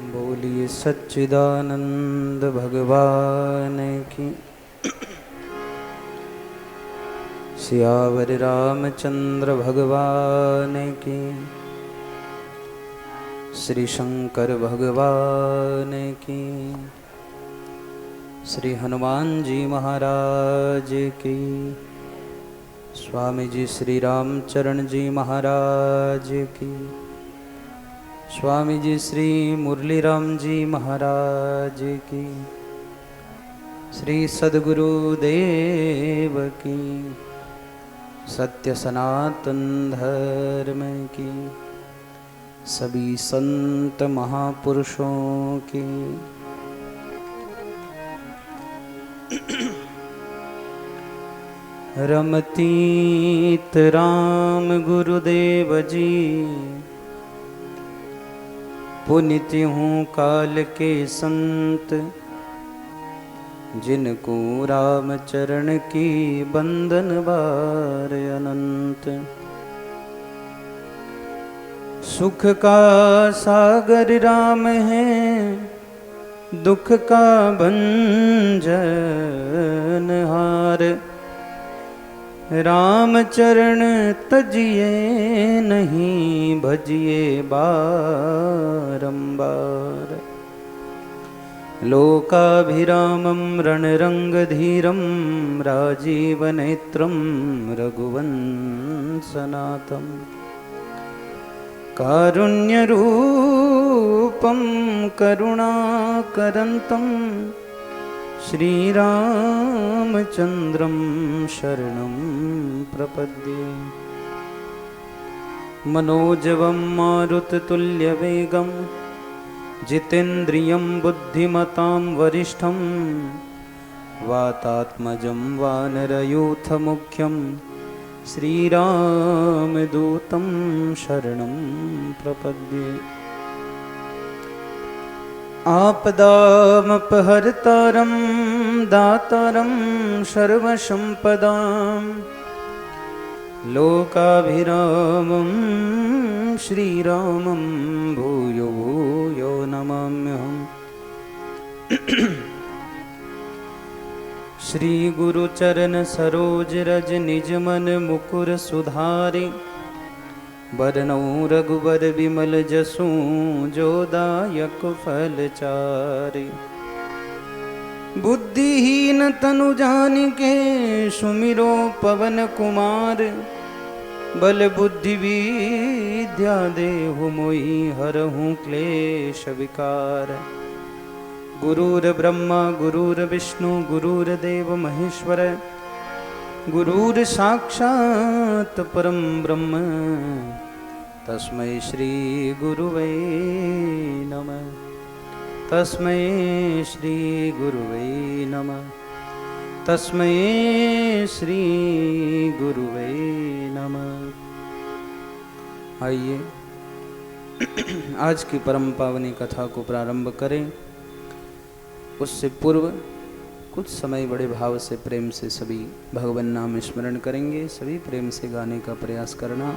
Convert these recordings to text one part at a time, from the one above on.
बोलिए सच्चिदानंद भगवान की। सियावर रामचंद्र भगवान की। श्री शंकर भगवान की। श्री हनुमान जी महाराज की। स्वामी जी श्री रामचरण जी महाराज की। स्वामी जी श्री मुरलीराम जी महाराज की। श्री सद्गुरु देव की। सत्य सनातन धर्म की। सभी संत महापुरुषों की। रमतीत राम गुरुदेव जी। पुनित हूँ काल के संत। जिनको राम चरण की बंदन बार अनंत। सुख का सागर राम है, दुख का भंजन हार। राम चरण तजिए नहीं, भजिए बारंबार। लोकाभिरामं रणरंगधीरं राजीवनेत्रं रघुवंशनाथं। कारुण्यरूपं करुणाकरन्तं श्रीरामचन्द्रं शरणं प्रपद्ये। मनोजवं मारुततुल्यवेगं जितेन्द्रियं बुद्धिमतां वरिष्ठं। वातात्मजं वानरयूथमुख्यं श्रीरामदूतं शरणं प्रपद्ये। आपदामपहर्तारं दातारं सर्वसम्पदां। लोकाभिरामं श्रीरामं भूयो भूयो नमाम्यहम्। श्री गुरुचरण सरोज रज निजमन मुकुर सुधारि। बरनौ रघुबर विमल जसु जो दायक फलचारि। बुद्धिहीन तनु जानिके सुमिरो पवन कुमार। बल बुद्धि विद्या देहु मोहि हरहु क्लेश विकार। गुरुर्ब्रह्मा गुरुर्विष्णु गुरुर्देव महेश्वर। गुरुर् साक्षात् परं ब्रह्म तस्मै श्री गुरुवे नमः। तस्मै श्री गुरुवे नमः। तस्मै श्री गुरुवे नमः। आइए आज की परम पावनी कथा को प्रारंभ करें। उससे पूर्व कुछ समय बड़े भाव से प्रेम से सभी भगवान नाम स्मरण करेंगे। सभी प्रेम से गाने का प्रयास करना।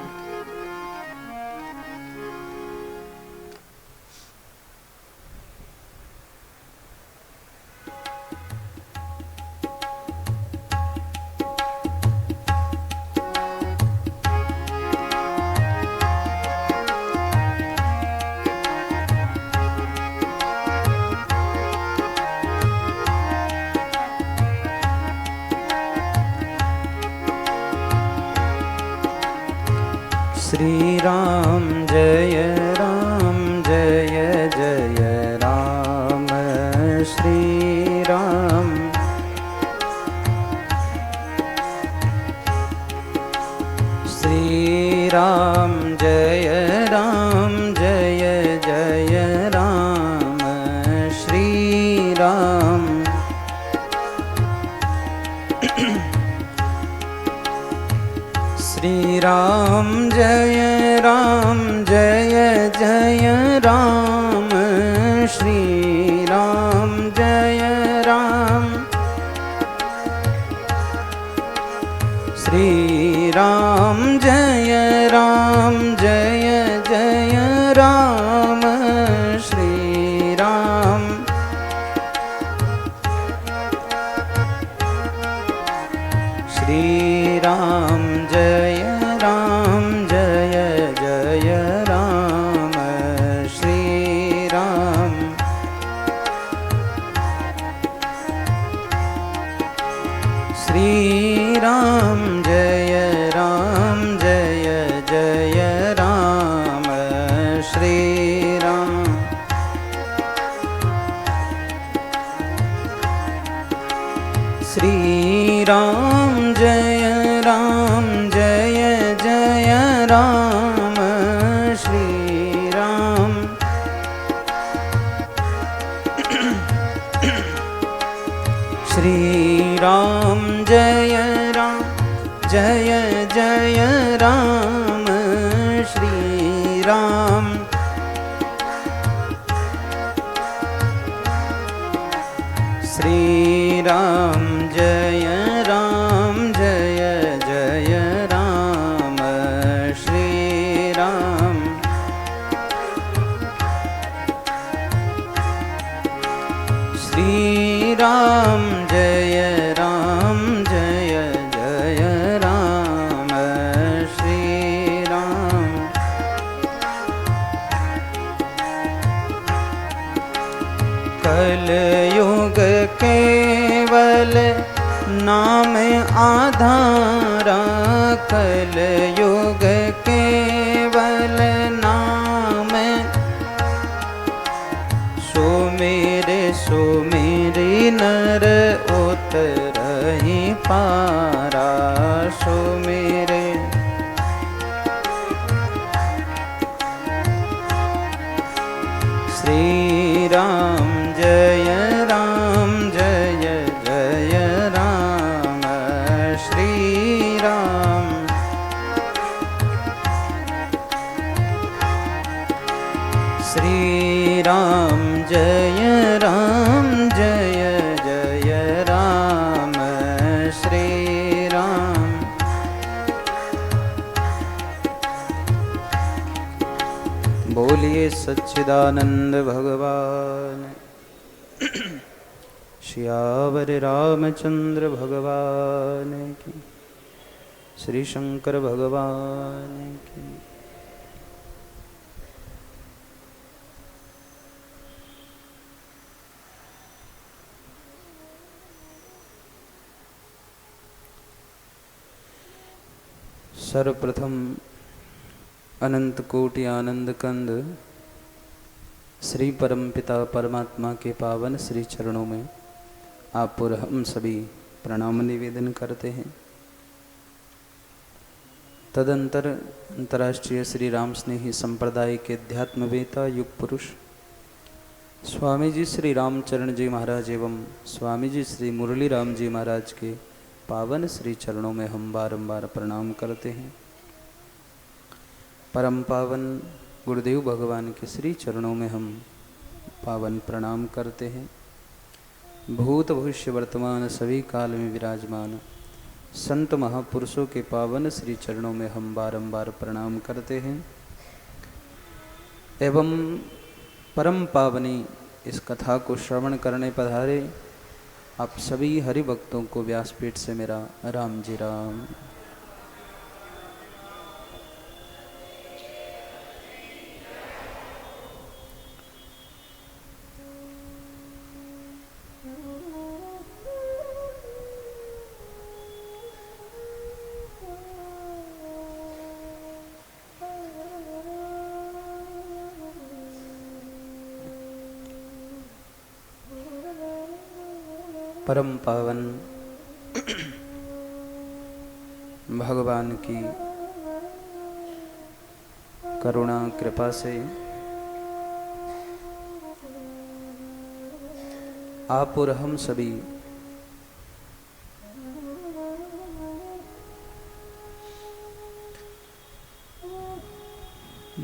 श्री राम जय जय राम। श्री राम श्री राम जय जय राम। श्री राम श्री राम जय जय राम। श्री राम जय राम। श्री राम जय जय राम। श्री श्री राम। श्री राम जय राम जय जय राम। श्री राम श्री राम जय राम जय जय राम। श्री राम श्री राम जय राम जय जय राम। श्री राम श्री राम जय राम जय जय राम। श्री राम कलयुग केवल नाम आधारा। कलयुग केवल नाम सो मेरे नर उतरहि पारा। सो मेरे श्री राम जय राम जय जय राम। श्री राम श्री राम जय राम जय जय राम। श्री राम बोलिए सच्चिदानंद भगवान श्यावर रामचंद्र भगवान की। श्री शंकर भगवान की। सर्वप्रथम अनंत कोटि आनंद कंद श्री परमपिता परमात्मा के पावन श्री चरणों में आप और हम सभी प्रणाम निवेदन करते हैं। तदंतर अंतर्राष्ट्रीय श्री राम स्नेही संप्रदाय के अध्यात्मवेता युग पुरुष स्वामी जी श्री रामचरण जी महाराज एवं स्वामी जी श्री मुरली राम जी महाराज के पावन श्री चरणों में हम बारंबार प्रणाम करते हैं। परम पावन गुरुदेव भगवान के श्री चरणों में हम पावन प्रणाम करते हैं। भूत भविष्य वर्तमान सभी काल में विराजमान संत महापुरुषों के पावन श्री चरणों में हम बारंबार प्रणाम करते हैं एवं परम पावनी इस कथा को श्रवण करने पधारे आप सभी हरि भक्तों को व्यासपीठ से मेरा राम जी राम। परम पावन भगवान की करुणा कृपा से आप और हम सभी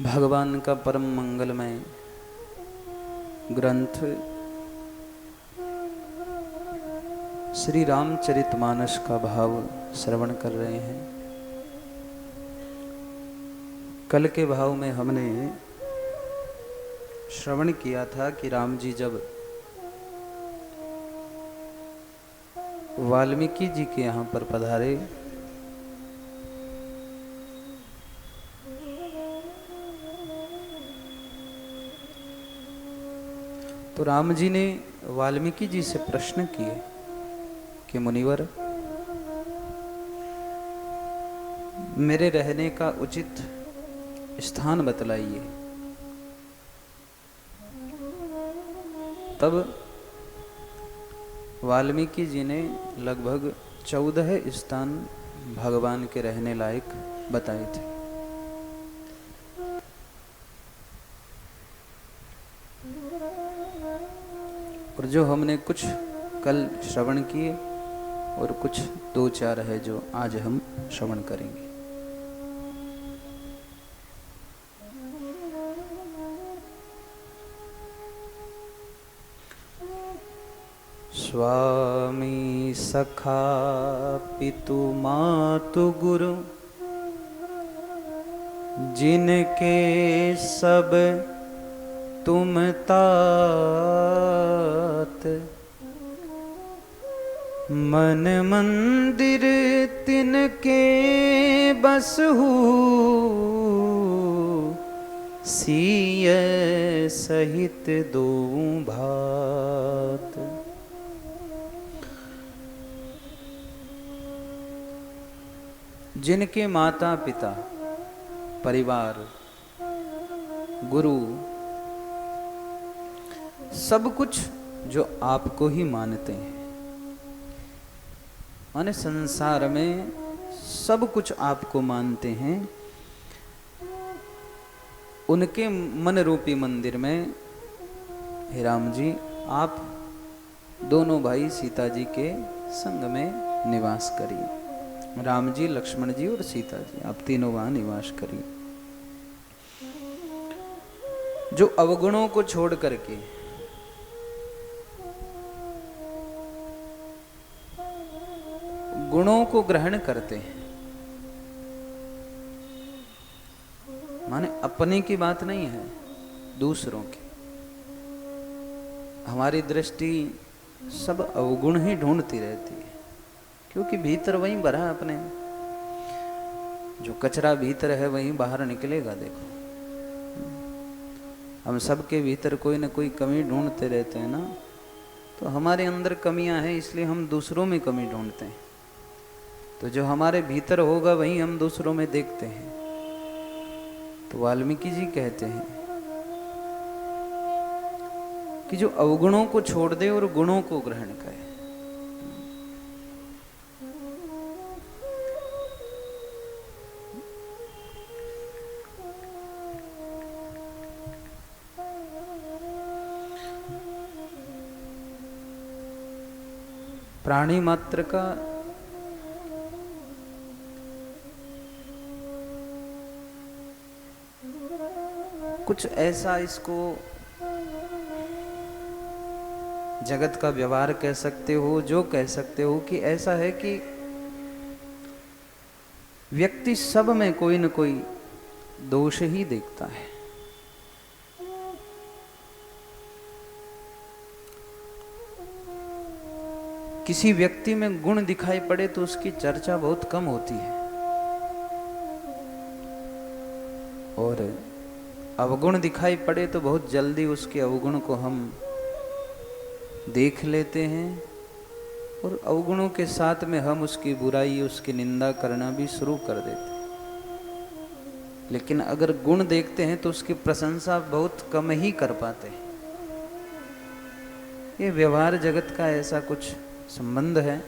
भगवान का परम मंगलमय ग्रंथ श्री रामचरितमानस का भाव श्रवण कर रहे हैं। कल के भाव में हमने श्रवण किया था कि राम जी जब वाल्मीकि जी के यहाँ पर पधारे तो राम जी ने वाल्मीकि जी से प्रश्न किए कि मुनिवर मेरे रहने का उचित स्थान बतलाइए। तब वाल्मीकि जी ने लगभग 14 स्थान भगवान के रहने लायक बताए थे। और जो हमने कुछ कल श्रवण किए और कुछ 2-4 है जो आज हम श्रवण करेंगे। स्वामी सखा पितु मातु गुरु जिनके सब तुम तात, मन मंदिर तिनके बसहु, सिय सहित दो भात। जिनके माता पिता परिवार गुरु सब कुछ जो आपको ही मानते हैं, माने संसार में सब कुछ आपको मानते हैं, उनके मन रूपी मंदिर में हे राम जी आप दोनों भाई सीता जी के संग में निवास करिए। राम जी, लक्ष्मण जी और सीता जी, आप तीनों वहां निवास करिए। जो अवगुणों को छोड़ करके गुणों को ग्रहण करते हैं, माने अपने की बात नहीं है, दूसरों की। हमारी दृष्टि सब अवगुण ही ढूंढती रहती है, क्योंकि भीतर वहीं भरा है अपने। जो कचरा भीतर है वहीं बाहर निकलेगा। देखो हम सबके भीतर कोई ना कोई कमी ढूंढते रहते हैं ना, तो हमारे अंदर कमियां हैं इसलिए हम दूसरों में कमी ढूंढते हैं। तो जो हमारे भीतर होगा वहीं हम दूसरों में देखते हैं। तो वाल्मीकि जी कहते हैं कि जो अवगुणों को छोड़ दे और गुणों को ग्रहण करे। प्राणी मात्र का कुछ ऐसा, इसको जगत का व्यवहार कह सकते हो, जो कह सकते हो कि ऐसा है कि व्यक्ति सब में कोई न कोई दोष ही देखता है। किसी व्यक्ति में गुण दिखाई पड़े तो उसकी चर्चा बहुत कम होती है, और अवगुण दिखाई पड़े तो बहुत जल्दी उसके अवगुण को हम देख लेते हैं, और अवगुणों के साथ में हम उसकी बुराई, उसकी निंदा करना भी शुरू कर देते हैं। लेकिन अगर गुण देखते हैं तो उसकी प्रशंसा बहुत कम ही कर पाते हैं। ये व्यवहार जगत का ऐसा कुछ संबंध है,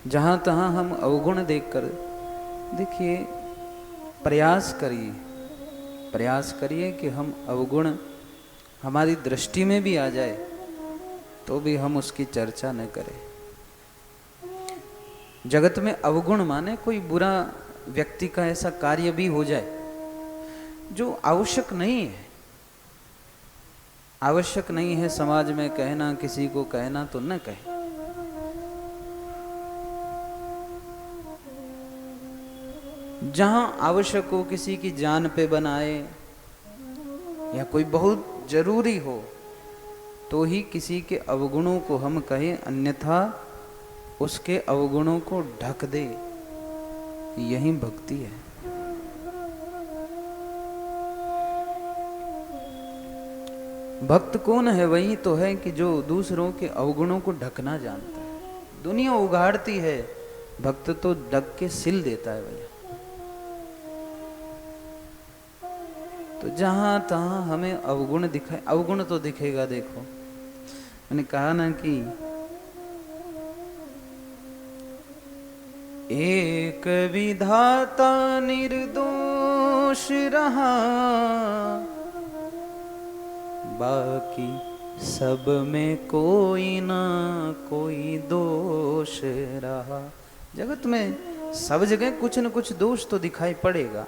जहां तहां हम अवगुण देखकर, देखिए प्रयास करिए कि हम अवगुण हमारी दृष्टि में भी आ जाए तो भी हम उसकी चर्चा न करें। जगत में अवगुण माने कोई बुरा व्यक्ति का ऐसा कार्य भी हो जाए जो आवश्यक नहीं है। आवश्यक नहीं है समाज में कहना, किसी को कहना तो न कहे। जहां आवश्यक हो, किसी की जान पे बनाए या कोई बहुत जरूरी हो तो ही किसी के अवगुणों को हम कहें, अन्यथा उसके अवगुणों को ढक दे। यही भक्ति है। भक्त कौन है? वही तो है कि जो दूसरों के अवगुणों को ढकना जानता है। दुनिया उगाड़ती है, भक्त तो ढक के सिल देता है भैया। तो जहां तहां हमें अवगुण दिखाए, अवगुण तो दिखेगा। देखो मैंने कहा ना कि एक विधाता निर्दोष रहा, बाकी सब में कोई ना कोई दोष रहा। जगत में सब जगह कुछ न कुछ दोष तो दिखाई पड़ेगा।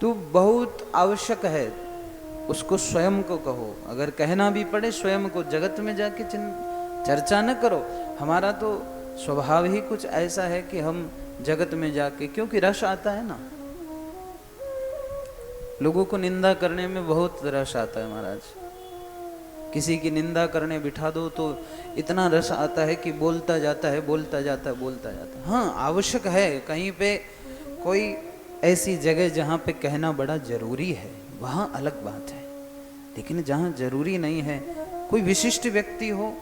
तो बहुत आवश्यक है उसको स्वयं को कहो। अगर कहना भी पड़े स्वयं को, जगत में जाके चर्चा न करो। हमारा तो स्वभाव ही कुछ ऐसा है कि हम जगत में जाके, क्योंकि रस आता है ना, लोगों को निंदा करने में बहुत रस आता है महाराज। किसी की निंदा करने बिठा दो तो इतना रस आता है कि बोलता जाता है, बोलता जाता है, बोलता जाता है। हाँ आवश्यक है, कहीं पे कोई ऐसी जगह जहाँ पे कहना बड़ा जरूरी है, वहाँ अलग बात है। लेकिन जहाँ जरूरी नहीं है, कोई विशिष्ट व्यक्ति हो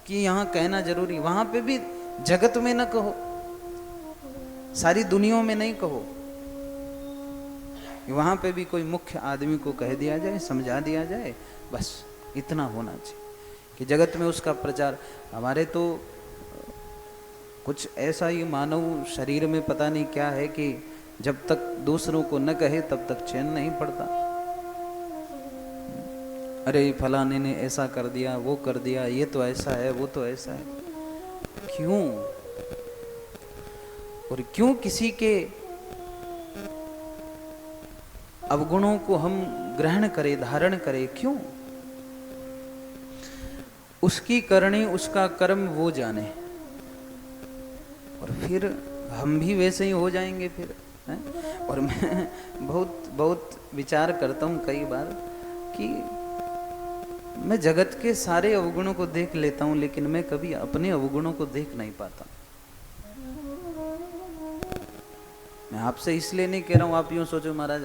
कि यहाँ कहना जरूरी, वहाँ पे भी जगत में न कहो, सारी दुनिया में नहीं कहो। वहाँ पे भी कोई मुख्य आदमी को कह दिया जाए, समझा दिया जाए, बस इतना होना चाहिए कि जगत में उसका प्रचार। हमारे तो कुछ ऐसा ही मानव शरीर में पता नहीं क्या है कि जब तक दूसरों को न कहे तब तक चैन नहीं पड़ता। अरे फलाने ने ऐसा कर दिया, वो कर दिया, ये तो ऐसा है, वो तो ऐसा है। क्यों? और क्यों किसी के अवगुणों को हम ग्रहण करें, धारण करें? क्यों? उसकी करनी, उसका कर्म वो जाने, और फिर हम भी वैसे ही हो जाएंगे फिर है? और मैं बहुत विचार करता हूँ कई बार कि मैं जगत के सारे अवगुणों को देख लेता हूँ, लेकिन मैं कभी अपने अवगुणों को देख नहीं पाता। मैं आपसे इसलिए नहीं कह रहा हूँ आप यूं सोचो महाराज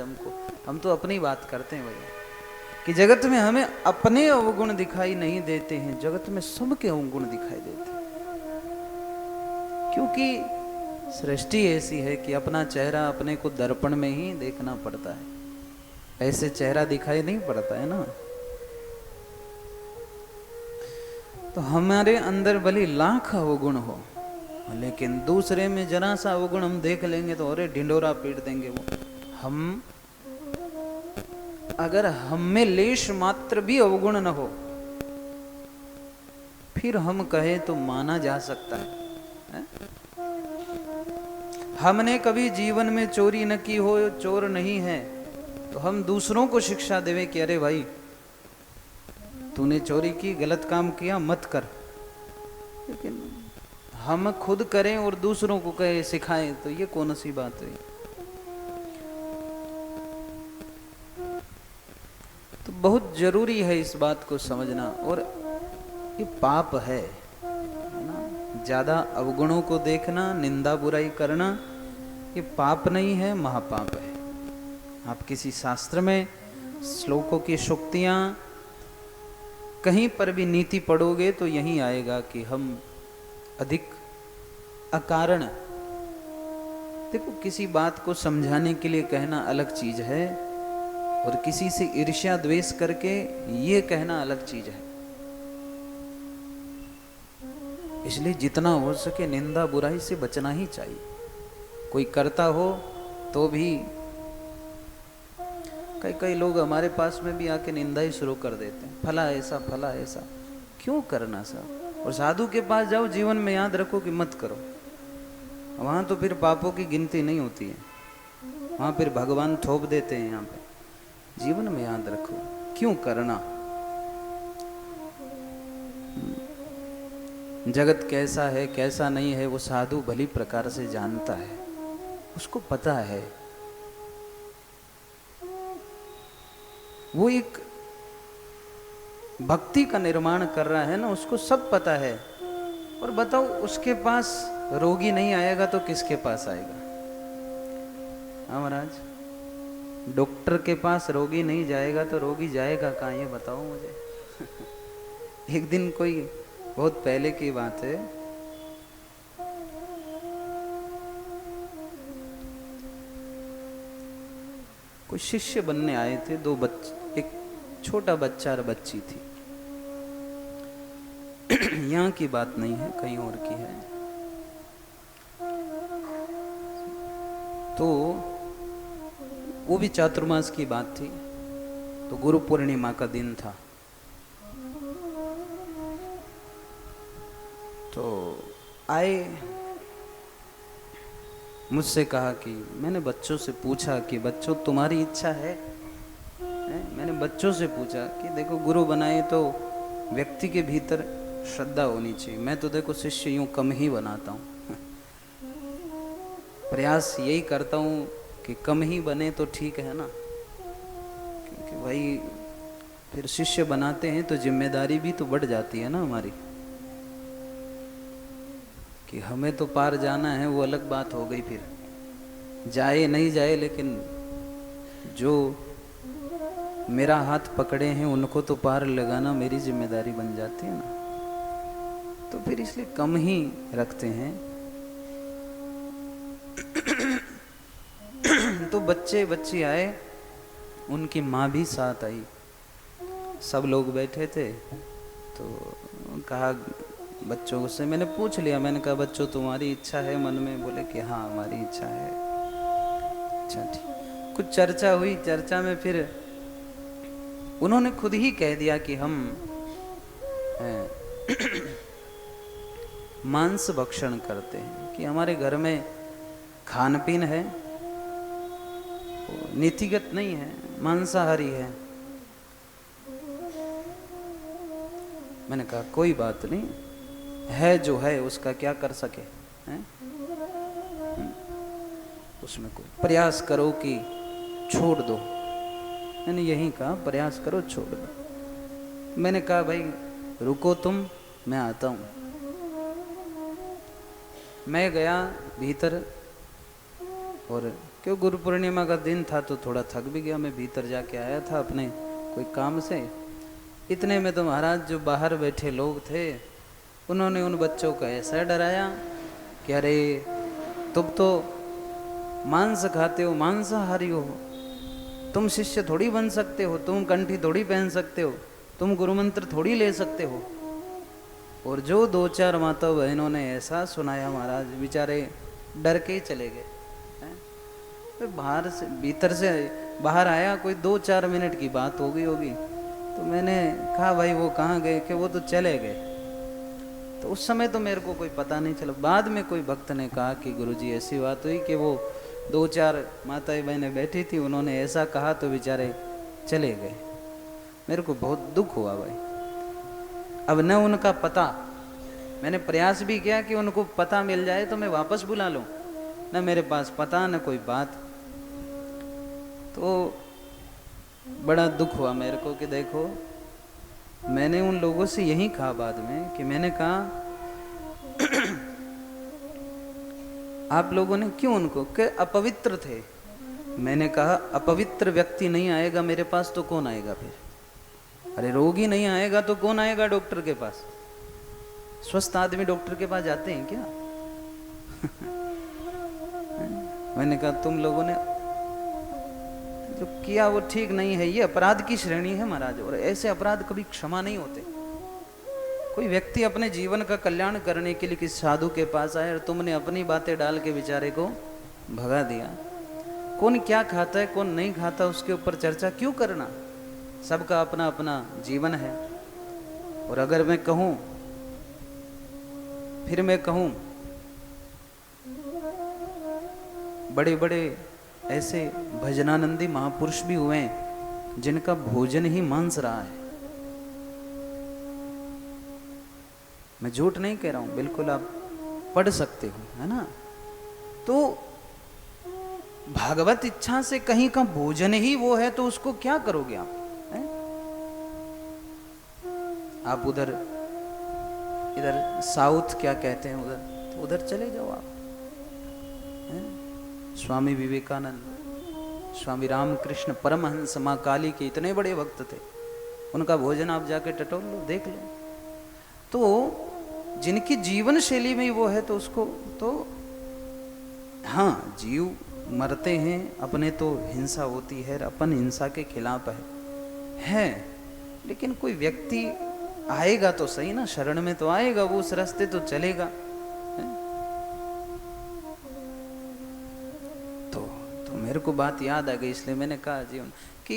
हम तो अपनी बात करते हैं भैया, कि जगत में हमें अपने अवगुण दिखाई नहीं देते हैं, जगत में सबके अवगुण दिखाई देते हैं। क्योंकि सृष्टि ऐसी है कि अपना चेहरा अपने को दर्पण में ही देखना पड़ता है, ऐसे चेहरा दिखाई नहीं पड़ता है ना। तो हमारे अंदर भले लाख अवगुण हो, लेकिन दूसरे में जरा सा अवगुण हम देख लेंगे तो अरे ढिंडोरा पीट देंगे वो। हम अगर हम में लेश मात्र भी अवगुण न हो, फिर हम कहे तो माना जा सकता है? हमने कभी जीवन में चोरी न की हो, चोर नहीं है, तो हम दूसरों को शिक्षा देवे कि अरे भाई तूने चोरी की, गलत काम किया, मत कर। लेकिन हम खुद करें और दूसरों को कहे, सिखाएं, तो ये कौन सी बात है? तो बहुत जरूरी है इस बात को समझना। और ये पाप है ना, ज्यादा अवगुणों को देखना, निंदा बुराई करना, ये पाप नहीं है, महापाप है। आप किसी शास्त्र में श्लोकों की शुक्तियां कहीं पर भी नीति पढ़ोगे तो यही आएगा कि हम अधिक अकारण, देखो किसी बात को समझाने के लिए कहना अलग चीज है, और किसी से ईर्ष्या द्वेष करके ये कहना अलग चीज है। इसलिए जितना हो सके निंदा बुराई से बचना ही चाहिए। कोई करता हो तो भी, कई लोग हमारे पास में भी आके निंदा ही शुरू कर देते हैं, फला ऐसा, फला ऐसा। क्यों करना साहब? और साधु के पास जाओ, जीवन में याद रखो कि मत करो। वहां तो फिर पापों की गिनती नहीं होती है, वहां फिर भगवान थोप देते हैं। यहाँ पे जीवन में याद रखो क्यों करना। जगत कैसा है कैसा नहीं है वो साधु भली प्रकार से जानता है, उसको पता है। वो एक भक्ति का निर्माण कर रहा है ना, उसको सब पता है। और बताओ उसके पास रोगी नहीं आएगा तो किसके पास आएगा? हाँ महाराज, डॉक्टर के पास रोगी नहीं जाएगा तो रोगी जाएगा कहाँ, ये बताओ मुझे। एक दिन कोई, बहुत पहले की बात है, कोई शिष्य बनने आए थे, दो बच्चे, एक छोटा बच्चा और बच्ची थी। यहाँ की बात नहीं है, कहीं और की है। तो वो भी चातुर्मास की बात थी। तो गुरु पूर्णिमा का दिन था। तो आए, मुझसे कहा कि मैंने बच्चों से पूछा कि बच्चों तुम्हारी इच्छा है? मैंने बच्चों से पूछा कि देखो गुरु बनाए तो व्यक्ति के भीतर श्रद्धा होनी चाहिए। मैं तो देखो शिष्य यूं कम ही बनाता हूँ, प्रयास यही करता हूँ कि कम ही बने तो ठीक है ना, क्योंकि भाई फिर शिष्य बनाते हैं तो जिम्मेदारी भी तो बढ़ जाती है ना हमारी, कि हमें तो पार जाना है, वो अलग बात हो गई। फिर जाए नहीं जाए, लेकिन जो मेरा हाथ पकड़े हैं उनको तो पार लगाना मेरी जिम्मेदारी बन जाती है ना। तो फिर इसलिए कम ही रखते हैं। तो बच्चे बच्ची आए, उनकी माँ भी साथ आई, सब लोग बैठे थे। तो कहा बच्चों से, मैंने पूछ लिया, मैंने कहा बच्चों तुम्हारी इच्छा है मन में? बोले कि हाँ हमारी इच्छा है। अच्छा ठीक। कुछ चर्चा हुई, चर्चा में फिर उन्होंने खुद ही कह दिया कि हम मांस भक्षण करते हैं, कि हमारे घर में खान पीन है, नीतिगत नहीं है, मांसाहारी है। मैंने कहा कोई बात नहीं है, जो है उसका क्या कर सके हैं? उसमें कोई प्रयास करो कि छोड़ दो। मैंने यही कहा प्रयास करो छोड़ दो। मैंने कहा भाई रुको तुम, मैं आता हूँ। मैं गया भीतर, और क्यों गुरु पूर्णिमा का दिन था तो थोड़ा थक भी गया। मैं भीतर जाके आया था अपने कोई काम से। इतने में तो महाराज जो बाहर बैठे लोग थे उन्होंने उन बच्चों को ऐसा डराया कि अरे तुम तो मांस खाते हो, मांसाहारी हो, तुम शिष्य थोड़ी बन सकते हो, तुम कंठी थोड़ी पहन सकते हो, तुम गुरु मंत्र थोड़ी ले सकते हो। और जो दो चार माता बहनों ने ऐसा सुनाया महाराज, बेचारे डर के ही चले गए। तो बाहर से भीतर से बाहर आया, कोई 2-4 मिनट की बात हो गई होगी। तो मैंने कहा भाई वो कहाँ गए? कि वो तो चले गए। तो उस समय तो मेरे को कोई पता नहीं चला। बाद में कोई भक्त ने कहा कि गुरुजी ऐसी बात हुई कि वो 2-4 माताएं बहनें बैठी थी, उन्होंने ऐसा कहा तो बेचारे चले गए। मेरे को बहुत दुख हुआ भाई। अब न उनका पता, मैंने प्रयास भी किया कि उनको पता मिल जाए तो मैं वापस बुला लूँ, न मेरे पास पता न कोई बात। तो बड़ा दुख हुआ मेरे को कि देखो, मैंने उन लोगों से यही कहा बाद में कि मैंने कहा आप लोगों ने क्यों उनको, कि अपवित्र थे। मैंने कहा अपवित्र व्यक्ति नहीं आएगा मेरे पास तो कौन आएगा फिर? अरे रोगी नहीं आएगा तो कौन आएगा डॉक्टर के पास? स्वस्थ आदमी डॉक्टर के पास जाते हैं क्या? मैंने कहा तुम लोगों ने जो किया वो ठीक नहीं है, ये अपराध की श्रेणी है महाराज, और ऐसे अपराध कभी क्षमा नहीं होते। कोई व्यक्ति अपने जीवन का कल्याण करने के लिए किसी साधु के पास आए और तुमने अपनी बातें डाल के बेचारे को भगा दिया। कौन क्या खाता है कौन नहीं खाता उसके ऊपर चर्चा क्यों करना? सबका अपना अपना जीवन है। और अगर मैं कहूं, फिर मैं कहूं, बड़े बड़े ऐसे भजनानंदी महापुरुष भी हुए हैं जिनका भोजन ही मांस रहा है। मैं झूठ नहीं कह रहा हूं, बिल्कुल आप पढ़ सकते हो, है ना। तो भागवत इच्छा से कहीं का भोजन ही वो है तो उसको क्या करोगे आप? है? आप उधर इधर साउथ क्या कहते हैं उधर, तो उधर चले जाओ आप। है? स्वामी विवेकानंद, स्वामी रामकृष्ण परमहंस, मां काली के इतने बड़े भक्त थे, उनका भोजन आप जाके टटोल लो, देख लो। तो जिनकी जीवन शैली में वो है तो उसको तो हाँ, जीव मरते हैं, अपने तो हिंसा होती है, अपन हिंसा के खिलाफ है, लेकिन कोई व्यक्ति आएगा तो सही ना, शरण में तो आएगा, वो उस रास्ते तो चलेगा। तो मेरे को बात याद आ गई, इसलिए मैंने कहा जीवन कि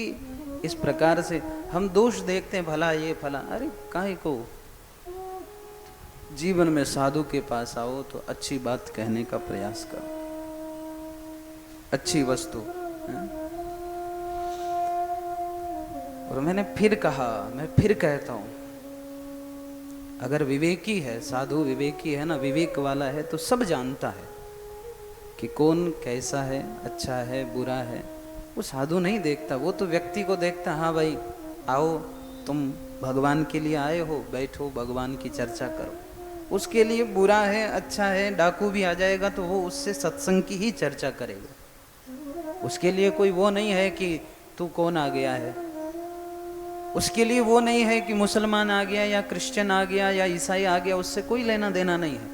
इस प्रकार से हम दोष देखते हैं, भला ये फला, अरे काहे को। जीवन में साधु के पास आओ तो अच्छी बात कहने का प्रयास करो, अच्छी वस्तु है? और मैंने फिर कहा, मैं फिर कहता हूं, अगर विवेकी है, साधु विवेकी है ना, विवेक वाला है, तो सब जानता है कि कौन कैसा है, अच्छा है, बुरा है। वो साधु नहीं देखता, वो तो व्यक्ति को देखता, हाँ भाई आओ, तुम भगवान के लिए आए हो, बैठो भगवान की चर्चा करो। उसके लिए बुरा है, अच्छा है, डाकू भी आ जाएगा तो वो उससे सत्संग की ही चर्चा करेगा। उसके लिए कोई वो नहीं है कि तू कौन आ गया है, उसके लिए वो नहीं है कि मुसलमान आ गया या क्रिश्चियन आ गया या ईसाई आ गया, उससे कोई लेना देना नहीं है।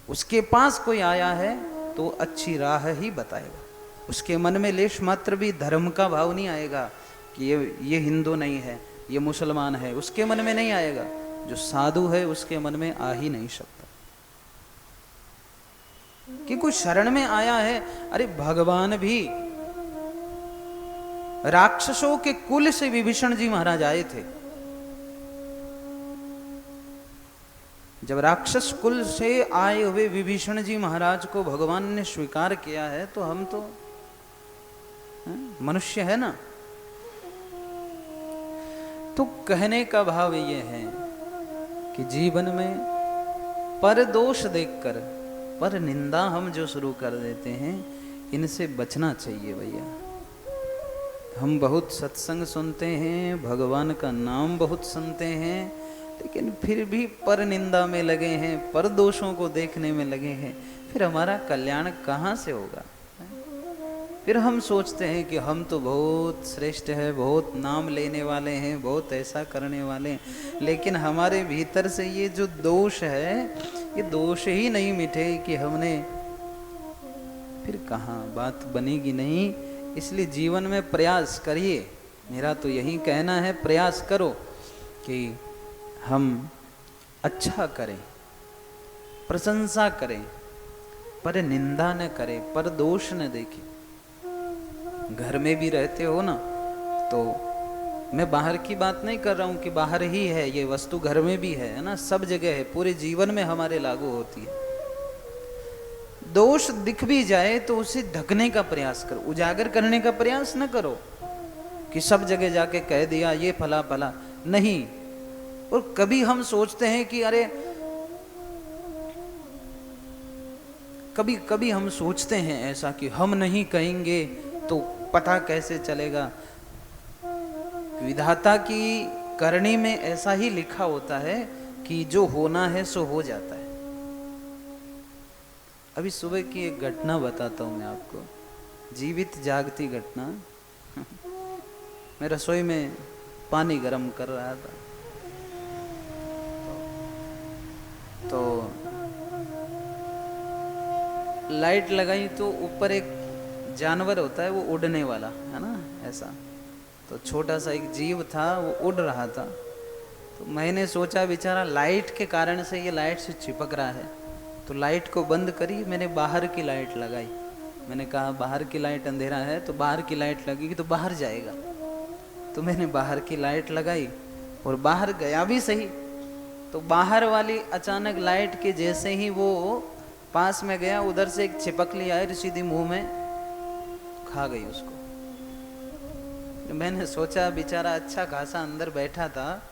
उसके पास कोई आया है तो अच्छी राह ही बताएगा। उसके मन में लेश मात्र भी धर्म का भाव नहीं आएगा कि ये हिंदू नहीं है, ये मुसलमान है, उसके मन में नहीं आएगा। जो साधु है उसके मन में आ ही नहीं सकता कि कोई शरण में आया है। अरे भगवान भी राक्षसों के कुल से विभीषण जी महाराज आए थे। जब राक्षस कुल से आए हुए विभीषण जी महाराज को भगवान ने स्वीकार किया है, तो हम तो मनुष्य है ना। तो कहने का भाव ये है कि जीवन में पर दोष देखकर पर निंदा हम जो शुरू कर देते हैं, इनसे बचना चाहिए भैया। हम बहुत सत्संग सुनते हैं, भगवान का नाम बहुत सुनते हैं, लेकिन फिर भी पर निंदा में लगे हैं, पर दोषों को देखने में लगे हैं। फिर हमारा कल्याण कहाँ से होगा? फिर हम सोचते हैं कि हम तो बहुत श्रेष्ठ है, बहुत नाम लेने वाले हैं, बहुत ऐसा करने वाले हैं, लेकिन हमारे भीतर से ये जो दोष है, ये दोष ही नहीं मिटे कि हमने, फिर कहाँ बात बनेगी नहीं। इसलिए जीवन में प्रयास करिए। मेरा तो यही कहना है, प्रयास करो कि हम अच्छा करें, प्रशंसा करें, पर निंदा न करें, पर दोष न देखें। घर में भी रहते हो ना, तो मैं बाहर की बात नहीं कर रहा हूं कि बाहर ही है ये वस्तु, घर में भी है ना, सब जगह है, पूरे जीवन में हमारे लागू होती है। दोष दिख भी जाए तो उसे ढकने का प्रयास करो, उजागर करने का प्रयास न करो कि सब जगह जाके कह दिया ये फला फला, नहीं। और कभी हम सोचते हैं कि अरे, कभी कभी हम सोचते हैं ऐसा कि हम नहीं कहेंगे तो पता कैसे चलेगा। विधाता की करनी में ऐसा ही लिखा होता है कि जो होना है सो हो जाता है। अभी सुबह की एक घटना बताता हूं मैं आपको, जीवित जागती घटना। मैं रसोई में पानी गर्म कर रहा था, तो लाइट लगाई तो ऊपर एक जानवर होता है वो उड़ने वाला है ना, ऐसा। तो छोटा सा एक जीव था, वो उड़ रहा था। तो मैंने सोचा बेचारा लाइट के कारण से ये लाइट से चिपक रहा है, तो लाइट को बंद करी, मैंने बाहर की लाइट लगाई। मैंने कहा बाहर की लाइट अंधेरा है तो बाहर की लाइट लगेगी तो बाहर जाएगा। तो मैंने बाहर की लाइट लगाई और बाहर गया भी सही। तो बाहर वाली अचानक लाइट के जैसे ही वो पास में गया, उधर से एक छिपकली आई, सीधी मुंह में खा गई उसको। मैंने सोचा बेचारा अच्छा खासा अंदर बैठा था,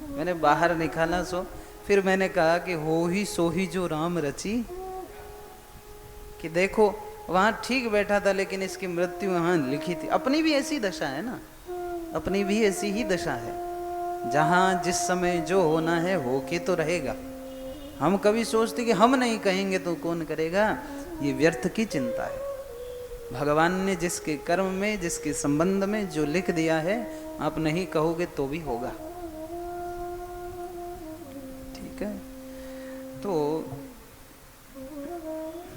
मैंने बाहर निकाला सो। फिर मैंने कहा कि हो ही सो ही जो राम रची, कि देखो वहां ठीक बैठा था लेकिन इसकी मृत्यु वहां लिखी थी। अपनी भी ऐसी दशा है ना, अपनी भी ऐसी ही दशा है, जहां जिस समय जो होना है होके तो रहेगा। हम कभी सोचते कि हम नहीं कहेंगे तो कौन करेगा, ये व्यर्थ की चिंता है। भगवान ने जिसके कर्म में, जिसके संबंध में जो लिख दिया है, आप नहीं कहोगे तो भी होगा। ठीक है, तो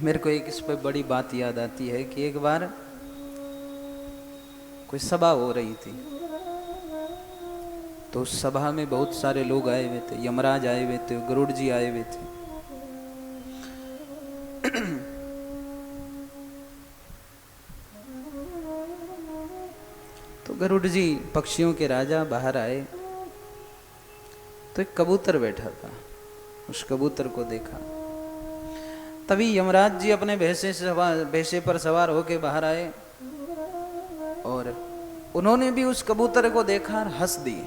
मेरे को एक इस पर बड़ी बात याद आती है कि एक बार कोई सभा हो रही थी, तो उस सभा में बहुत सारे लोग आए हुए थे, यमराज आए हुए थे, गरुड़ जी आए हुए थे। तो गरुड़ जी पक्षियों के राजा बाहर आए, तो एक कबूतर बैठा था। उस कबूतर को देखा, तभी यमराज जी अपने भैंसे पर सवार होके बाहर आए और उन्होंने भी उस कबूतर को देखा और हंस दिए।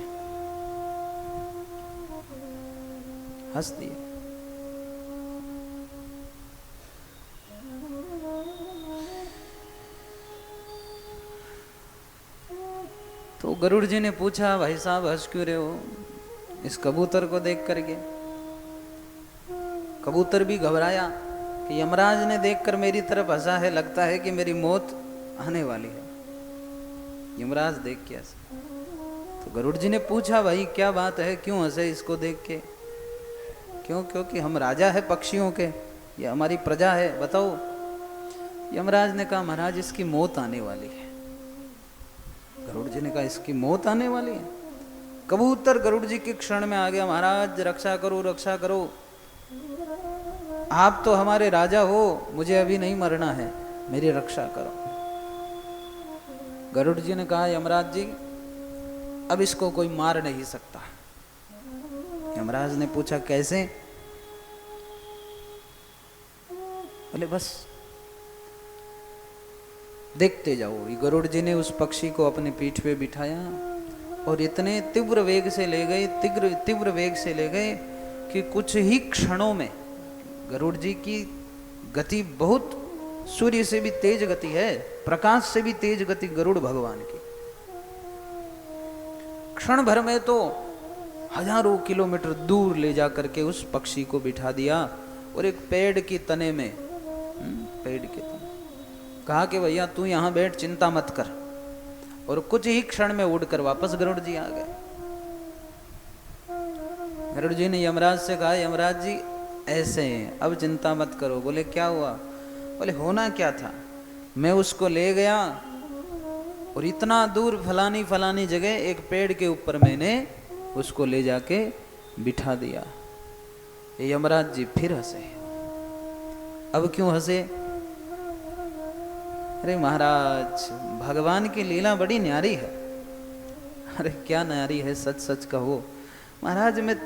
तो गरुड़ जी ने पूछा, भाई साहब हंस क्यों रहे हो इस कबूतर को देख करके? कबूतर भी घबराया कि यमराज ने देखकर मेरी तरफ हंसा है, लगता है कि मेरी मौत आने वाली है। यमराज देख के हंसे। तो गरुड़ जी ने पूछा, भाई क्या बात है, क्यों हंसे इसको देख के? क्योंकि हम राजा है पक्षियों के, ये हमारी प्रजा है, बताओ। यमराज ने कहा, महाराज इसकी मौत आने वाली है। गरुड़ जी ने कहा, इसकी मौत आने वाली है? कबूतर गरुड़ जी के क्षण में आ गया, महाराज रक्षा करो, रक्षा करो, आप तो हमारे राजा हो, मुझे अभी नहीं मरना है, मेरी रक्षा करो। गरुड़ जी ने कहा, यमराज जी अब इसको कोई मार नहीं सकता। यमराज ने पूछा, कैसे? बोले बस देखते जाओ। गरुड़ जी ने उस पक्षी को अपने पीठ पे बिठाया और इतने तीव्र वेग से ले गए, तीव्र वेग से ले गए कि कुछ ही क्षणों में, गरुड़ जी की गति बहुत सूर्य से भी तेज गति है, प्रकाश से भी तेज गति गरुड़ भगवान की। क्षण भर में तो हजारों किलोमीटर दूर ले जा करके उस पक्षी को बिठा दिया और एक पेड़ की तने में, पेड़ के तने कहा कि भैया तू यहां बैठ, चिंता मत कर। और कुछ ही क्षण में उड़कर वापस गरुड़ जी आ गए। गरुड़ जी ने यमराज से कहा, यमराज जी ऐसे हैं, अब चिंता मत करो। बोले क्या हुआ? बोले होना क्या था, मैं उसको ले गया और इतना दूर फलानी फलानी जगह एक पेड़ के ऊपर मैंने उसको ले जाके बिठा दिया। ये यमराज जी फिर हंसे। अब क्यों हंसे? अरे महाराज भगवान की लीला बड़ी न्यारी है। अरे क्या न्यारी है, सच सच कहो। महाराज मैं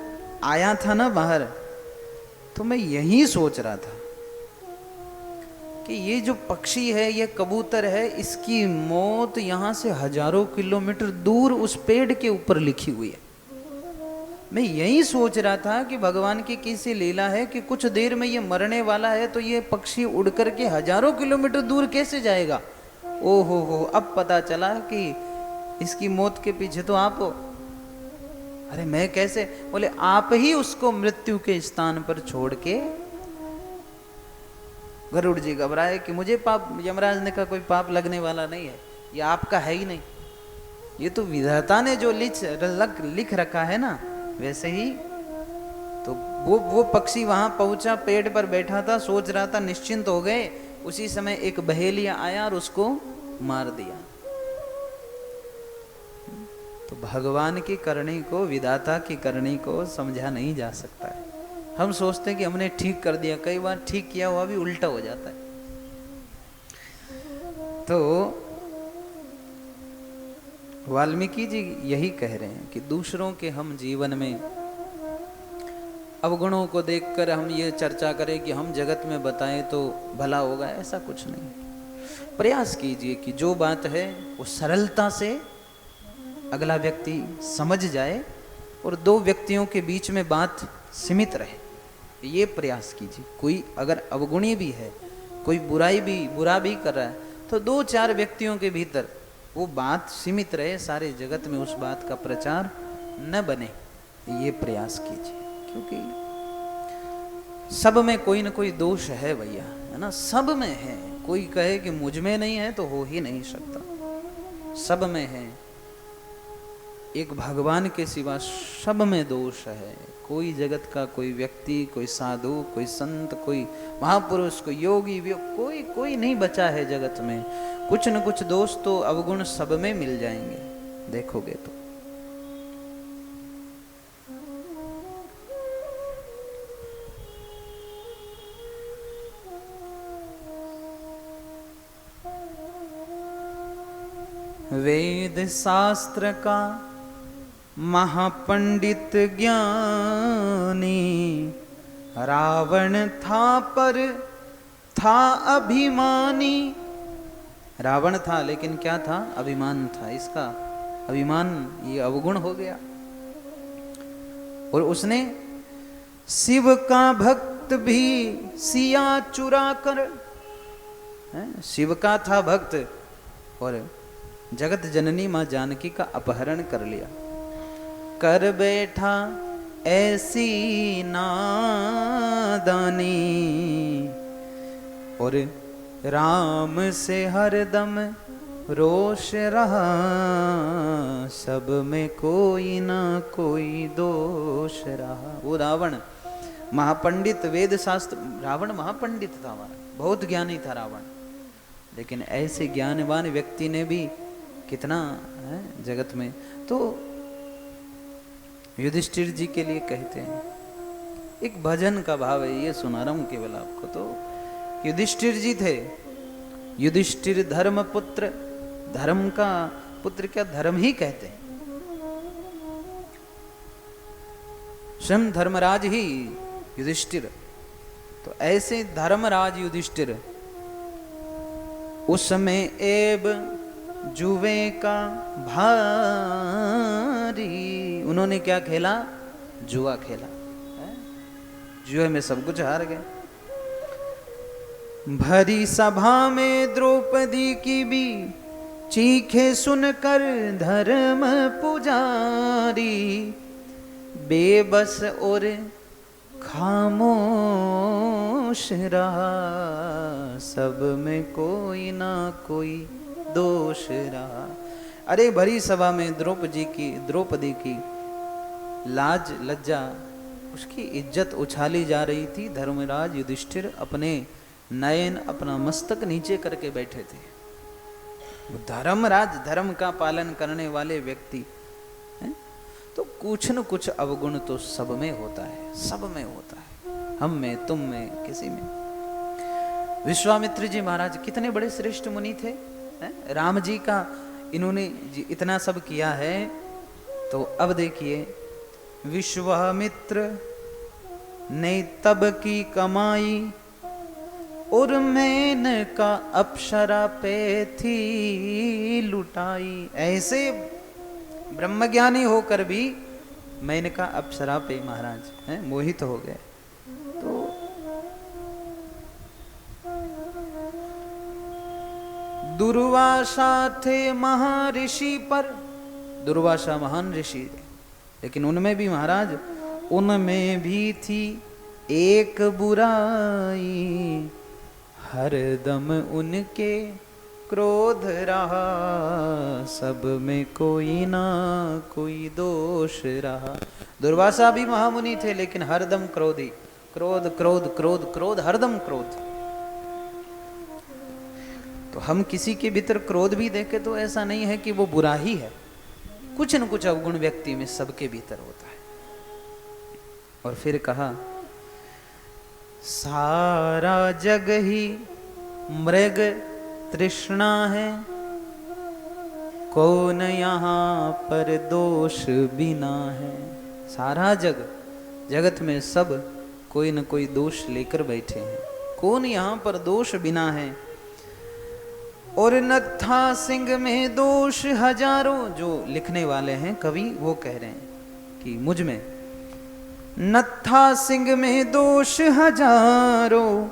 आया था ना बाहर, तो मैं यही सोच रहा था कि ये जो पक्षी है, ये कबूतर है, इसकी मौत यहाँ से हजारों किलोमीटर दूर उस पेड़ के ऊपर लिखी हुई है। मैं यही सोच रहा था कि भगवान की कैसी लीला है कि कुछ देर में ये मरने वाला है, तो ये पक्षी उड़ करके हजारों किलोमीटर दूर कैसे जाएगा? ओहो हो, अब पता चला कि इसकी मौत के पीछे तो आप हो। अरे मैं कैसे? बोले आप ही उसको मृत्यु के स्थान पर छोड़ के। गरुड़ जी घबराए कि मुझे पाप, यमराज ने कहा कोई पाप लगने वाला नहीं है, ये आपका है ही नहीं, ये तो विधाता ने जो लिख रखा है ना, वैसे ही। तो वो पक्षी वहां पहुंचा, पेड़ पर बैठा था, सोच रहा था, निश्चिंत हो गए। उसी समय एक बहेलिया आया और उसको मार दिया। तो भगवान की करनी को, विधाता की करनी को समझा नहीं जा सकता है। हम सोचते हैं कि हमने ठीक कर दिया, कई बार ठीक किया हुआ भी उल्टा हो जाता है। तो वाल्मीकि जी यही कह रहे हैं कि दूसरों के हम जीवन में अवगुणों को देखकर हम ये चर्चा करें कि हम जगत में बताएं तो भला होगा, ऐसा कुछ नहीं। प्रयास कीजिए कि जो बात है वो सरलता से अगला व्यक्ति समझ जाए और दो व्यक्तियों के बीच में बात सीमित रहे, ये प्रयास कीजिए। कोई अगर अवगुणी भी है, कोई बुरा भी कर रहा है, तो दो चार व्यक्तियों के भीतर वो बात सीमित रहे, सारे जगत में उस बात का प्रचार न बने, ये प्रयास कीजिए। क्योंकि सब में कोई ना कोई दोष है भैया, है ना, सब में है। कोई कहे कि मुझ में नहीं है तो हो ही नहीं सकता, सब में है। एक भगवान के सिवा सब में दोष है। कोई जगत का कोई व्यक्ति, कोई साधु, कोई संत, कोई महापुरुष, कोई योगी, कोई कोई नहीं बचा है जगत में। कुछ न कुछ दोष तो अवगुण सब में मिल जाएंगे, देखोगे तो। वेद शास्त्र का महापंडित ज्ञानी रावण था, पर था अभिमानी। रावण था लेकिन क्या था? अभिमान था। इसका अभिमान, ये अवगुण हो गया। और उसने शिव का भक्त भी सिया चुरा कर, शिव का था भक्त और जगत जननी मां जानकी का अपहरण कर लिया। कर बैठा ऐसी नादानी, और राम से हरदम रोष रहा, सब में कोई ना कोई दोष रहा। वो रावण महापंडित, वेद शास्त्र, रावण महापंडित था, बहुत ज्ञानी था रावण। लेकिन ऐसे ज्ञानवान व्यक्ति ने भी कितना है जगत में। तो युधिष्ठिर जी के लिए कहते हैं, एक भजन का भाव है, ये सुना रहा हूं केवल आपको। तो युधिष्ठिर जी थे, युधिष्ठिर धर्म पुत्र, धर्म का पुत्र क्या, धर्म ही कहते हैं। स्वयं धर्मराज ही युधिष्ठिर। तो ऐसे धर्मराज युधिष्ठिर उस समय एब जुए का भारी, उन्होंने क्या खेला? जुआ खेला। जुए में सब कुछ हार गए। भरी सभा में द्रौपदी की भी चीखे सुनकर धर्म पुजारी, बेबस और खामोश रहा, सब में कोई ना कोई दोष रहा। अरे भरी सभा में द्रौपदी की लाज लज्जा, उसकी इज्जत उछाली जा रही थी। धर्मराज युधिष्ठिर अपने नयन, अपना मस्तक नीचे करके बैठे थे। धर्मराज, धर्म का पालन करने वाले व्यक्ति हैं? तो कुछ न कुछ अवगुण तो सब में होता है, सब में होता है, हम में, तुम में, किसी में। विश्वामित्र जी महाराज कितने बड़े श्रेष्ठ मुनि थे। राम जी का इन्होंने इतना सब किया है। तो अब देखिए, विश्वामित्र ने तब की कमाई और मेनका अप्सरा पे थी लुटाई। ऐसे ब्रह्मज्ञानी होकर भी मेनका अप्सरा पे महाराज मोहित हो गए। तो दुर्वासा थे महर्षि पर, दुर्वासा महान ऋषि, लेकिन उनमें भी महाराज, उनमें भी थी एक बुराई, हरदम उनके क्रोध रहा, सब में कोई ना कोई दोष रहा। दुर्वासा भी महामुनि थे, लेकिन हरदम क्रोधी, क्रोध क्रोध क्रोध क्रोध, हरदम क्रोध। तो हम किसी के भीतर क्रोध भी देखें तो ऐसा नहीं है कि वो बुरा ही है, कुछ न कुछ अवगुण व्यक्ति में सबके भीतर होता है। और फिर कहा, सारा जग ही मृग तृष्णा है, कौन यहाँ पर दोष बिना है। सारा जग, जगत में सब कोई न कोई दोष लेकर बैठे हैं, कौन यहाँ पर दोष बिना है। और नत्था सिंह में दोष हजारों, जो लिखने वाले हैं कवि, वो कह रहे हैं कि मुझ में नत्था सिंह में दोष हजारों,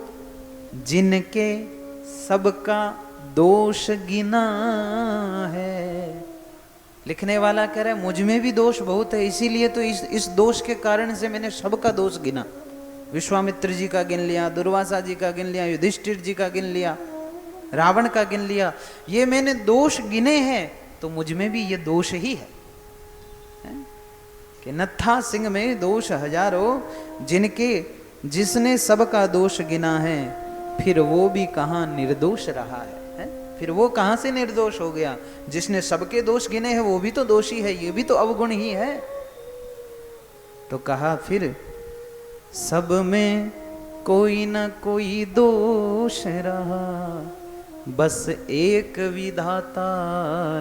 जिनके सबका दोष गिना है। लिखने वाला कह रहा है मुझ में भी दोष बहुत है, इसीलिए तो इस दोष के कारण से मैंने सबका दोष गिना। विश्वामित्र जी का गिन लिया, दुर्वासा जी का गिन लिया, युधिष्ठिर जी का गिन लिया, रावण का गिन लिया। ये मैंने दोष गिने हैं, तो मुझ में भी ये दोष ही है। कि नत्था सिंह में दोष हजारों, जिसने सबका दोष गिना है, फिर वो भी कहाँ निर्दोष रहा है? फिर वो कहाँ से निर्दोष हो गया? जिसने सबके दोष गिने हैं वो भी तो दोषी है, ये भी तो अवगुण ही है। तो कहा फिर सब में कोई न कोई दोष रहा, बस एक विधाता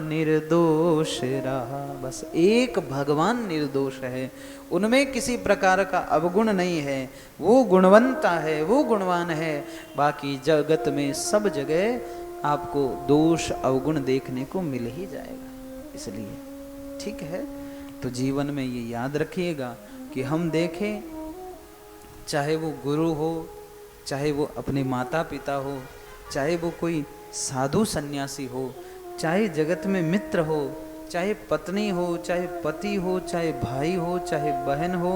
निर्दोष रहा। बस एक भगवान निर्दोष है, उनमें किसी प्रकार का अवगुण नहीं है, वो गुणवंता है, वो गुणवान है। बाकी जगत में सब जगह आपको दोष अवगुण देखने को मिल ही जाएगा। इसलिए ठीक है, तो जीवन में ये याद रखिएगा कि हम देखें, चाहे वो गुरु हो, चाहे वो अपने माता पिता हो, चाहे वो कोई साधु सन्यासी हो, चाहे जगत में मित्र हो, चाहे पत्नी हो, चाहे पति हो, चाहे भाई हो, चाहे बहन हो,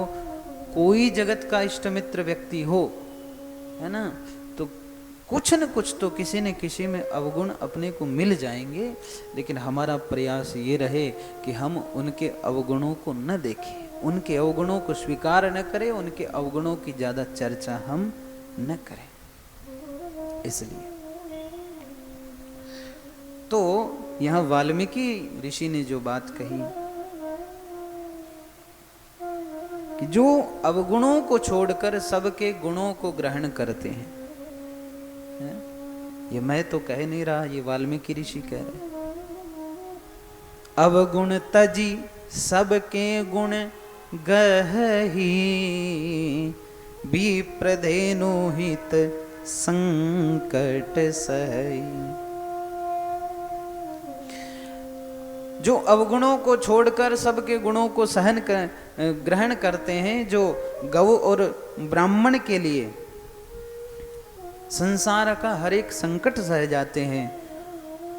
कोई जगत का इष्ट मित्र व्यक्ति हो, है ना, तो कुछ न कुछ तो किसी न किसी में अवगुण अपने को मिल जाएंगे। लेकिन हमारा प्रयास ये रहे कि हम उनके अवगुणों को न देखें, उनके अवगुणों को स्वीकार न करें, उनके अवगुणों की ज़्यादा चर्चा हम न करें। इसलिए तो यहाँ वाल्मीकि ऋषि ने जो बात कही कि जो अवगुणों को छोड़कर सबके गुणों को ग्रहण करते हैं, ये मैं तो कह नहीं रहा, ये वाल्मीकि ऋषि कह रहे। अवगुण तजी सबके गुण गहही, विप्रधेनु हित संकट सही। जो अवगुणों को छोड़कर सबके गुणों को ग्रहण करते हैं, जो गौ और ब्राह्मण के लिए संसार का हर एक संकट सह जाते हैं,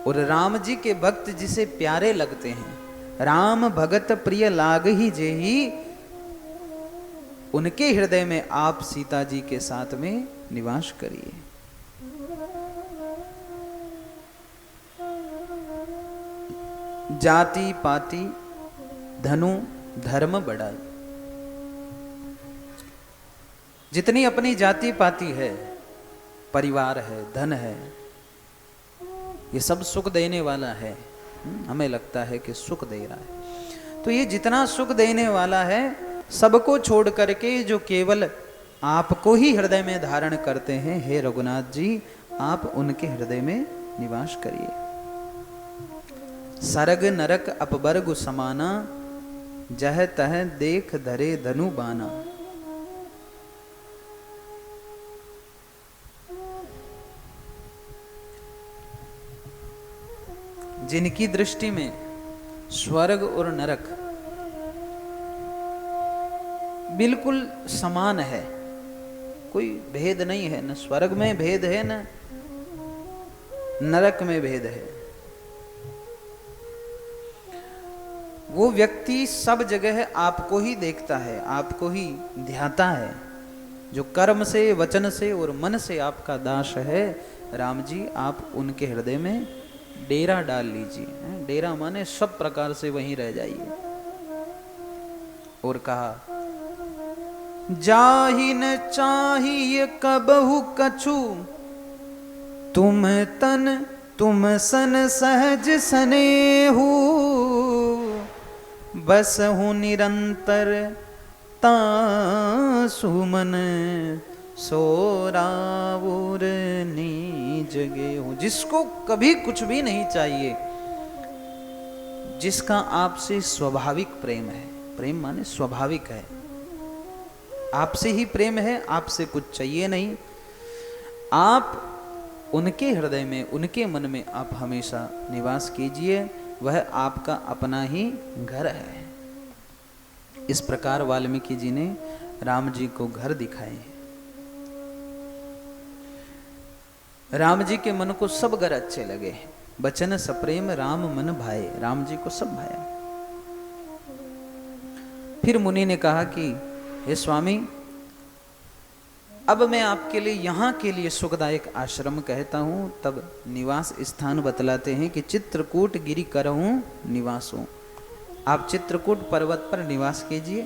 और राम जी के भक्त जिसे प्यारे लगते हैं, राम भगत प्रिय लाग ही जेही, उनके हृदय में आप सीता जी के साथ में निवास करिए। जाति पाति धनु धर्म बढ़ाई। जितनी अपनी जाति पाति है, परिवार है, धन है, ये सब सुख देने वाला है। हमें लगता है कि सुख दे रहा है, तो ये जितना सुख देने वाला है, सबको छोड़ करके जो केवल आपको ही हृदय में धारण करते हैं, हे रघुनाथ जी आप उनके हृदय में निवास करिए। सरग नरक अपबर्ग समाना, जह तह देख धरे धनु बाना। जिनकी दृष्टि में स्वर्ग और नरक बिल्कुल समान है, कोई भेद नहीं है, न स्वर्ग में भेद है न नरक में भेद है, वो व्यक्ति सब जगह आपको ही देखता है, आपको ही ध्याता है। जो कर्म से, वचन से और मन से आपका दास है, राम जी आप उनके हृदय में डेरा डाल लीजिए। डेरा माने सब प्रकार से वहीं रह जाइए। और कहा जाहि न चाहिए कबहु कछु, तुम तन तुम सन सहज सनेहु, बस हूँ निरंतर तासु मन, सोरावुर नीज गेहूं। जिसको कभी कुछ भी नहीं चाहिए, जिसका आपसे स्वाभाविक प्रेम है, प्रेम माने स्वाभाविक है, आपसे ही प्रेम है, आपसे कुछ चाहिए नहीं, आप उनके हृदय में, उनके मन में आप हमेशा निवास कीजिए, वह आपका अपना ही घर है। इस प्रकार वाल्मीकि जी ने राम जी को घर दिखाए। राम जी के मन को सब घर अच्छे लगे। बचन सप्रेम राम मन भाए, राम जी को सब भाया। फिर मुनि ने कहा कि हे स्वामी, अब मैं आपके लिए यहाँ के लिए सुखदायक आश्रम कहता हूँ। तब निवास स्थान बतलाते हैं कि चित्रकूट गिरि करहूँ निवासों। आप चित्रकूट पर्वत पर निवास कीजिए।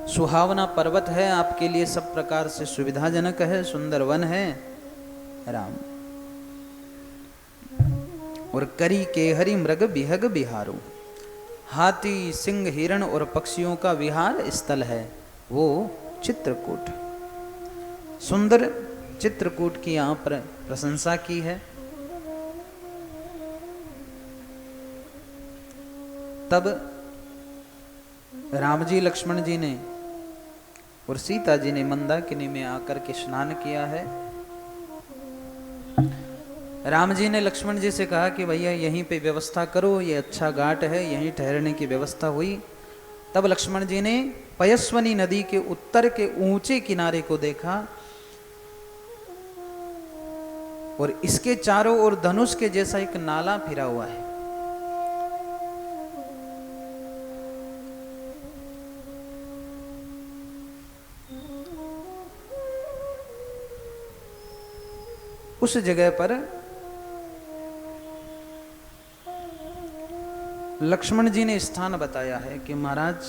सुहावना पर्वत है, आपके लिए सब प्रकार से सुविधाजनक है, सुंदर वन है राम। और करी केहरी मृग बिहग बिहारो, हाथी सिंह हिरण और पक्षियों का विहार स्थल है वो चित्रकूट। सुंदर चित्रकूट की यहाँ पर प्रशंसा की है। तब राम जी लक्ष्मण जी ने और सीता जी ने मंदाकिनी में आकर के स्नान किया है। राम जी ने लक्ष्मण जी से कहा कि भैया यहीं पे व्यवस्था करो, ये अच्छा घाट है, यहीं ठहरने की व्यवस्था हुई। तब लक्ष्मण जी ने पयस्वनी नदी के उत्तर के ऊंचे किनारे को देखा और इसके चारों ओर धनुष के जैसा एक नाला फिरा हुआ है। उस जगह पर लक्ष्मण जी ने स्थान बताया है कि महाराज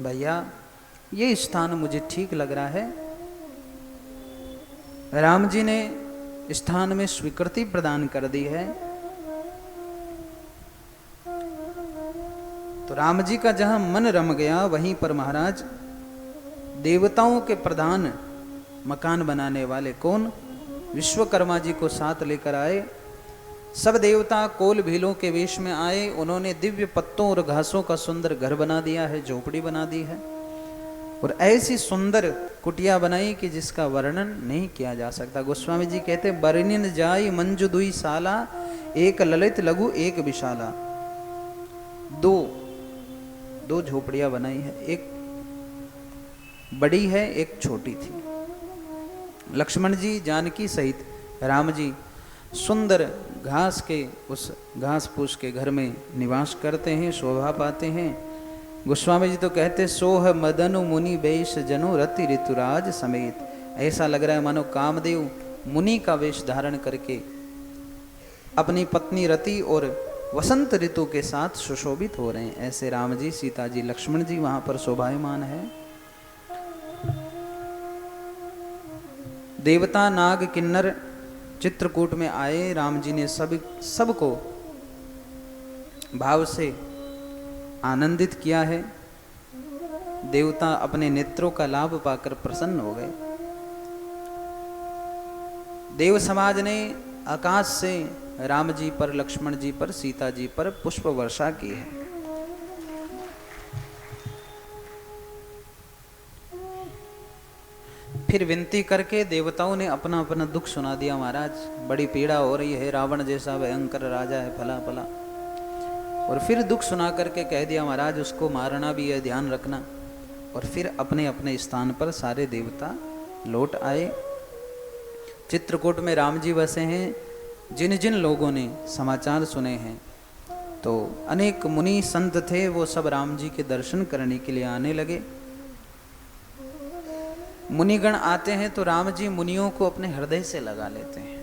भैया ये स्थान मुझे ठीक लग रहा है। राम जी ने स्थान में स्वीकृति प्रदान कर दी है। तो राम जी का जहां मन रम गया वहीं पर महाराज देवताओं के प्रधान मकान बनाने वाले कौन, विश्वकर्मा जी को साथ लेकर आए। सब देवता कोल भीलों के वेश में आए। उन्होंने दिव्य पत्तों और घासों का सुंदर घर बना दिया है, झोपड़ी बना दी है और ऐसी सुंदर कुटिया बनाई कि जिसका वर्णन नहीं किया जा सकता। गोस्वामी जी कहते बरनिन जाई मंजु दुई साला, एक ललित लघु एक विशाला। दो झोपड़ियां बनाई है, एक बड़ी है एक छोटी थी। लक्ष्मण जी जानकी सहित राम जी सुंदर घास के उस घास फूस के घर में निवास करते हैं, शोभा पाते हैं। गोस्वामी जी तो कहते सोह मदनु मुनि वेश जनु रति ऋतुराज समेत। ऐसा लग रहा है मानो कामदेव मुनि का वेश धारण करके अपनी पत्नी रति और वसंत ऋतु के साथ सुशोभित हो रहे हैं। ऐसे राम जी सीता जी लक्ष्मण जी वहां पर शोभायमान है। देवता नाग किन्नर चित्रकूट में आए। राम जी ने सबको भाव से आनंदित किया है। देवता अपने नेत्रों का लाभ पाकर प्रसन्न हो गए। देव समाज ने आकाश से राम जी पर, लक्ष्मण जी पर, सीता जी पर पुष्प वर्षा की है। फिर विनती करके देवताओं ने अपना अपना दुख सुना दिया। महाराज बड़ी पीड़ा हो रही है, रावण जैसा भयंकर राजा है, फला फला। और फिर दुख सुना करके कह दिया महाराज उसको मारना भी है, ध्यान रखना। और फिर अपने अपने स्थान पर सारे देवता लौट आए। चित्रकूट में राम जी बसे हैं। जिन जिन लोगों ने समाचार सुने हैं तो अनेक मुनि संत थे, वो सब राम जी के दर्शन करने के लिए आने लगे। मुनिगण आते हैं तो राम जी मुनियों को अपने हृदय से लगा लेते हैं।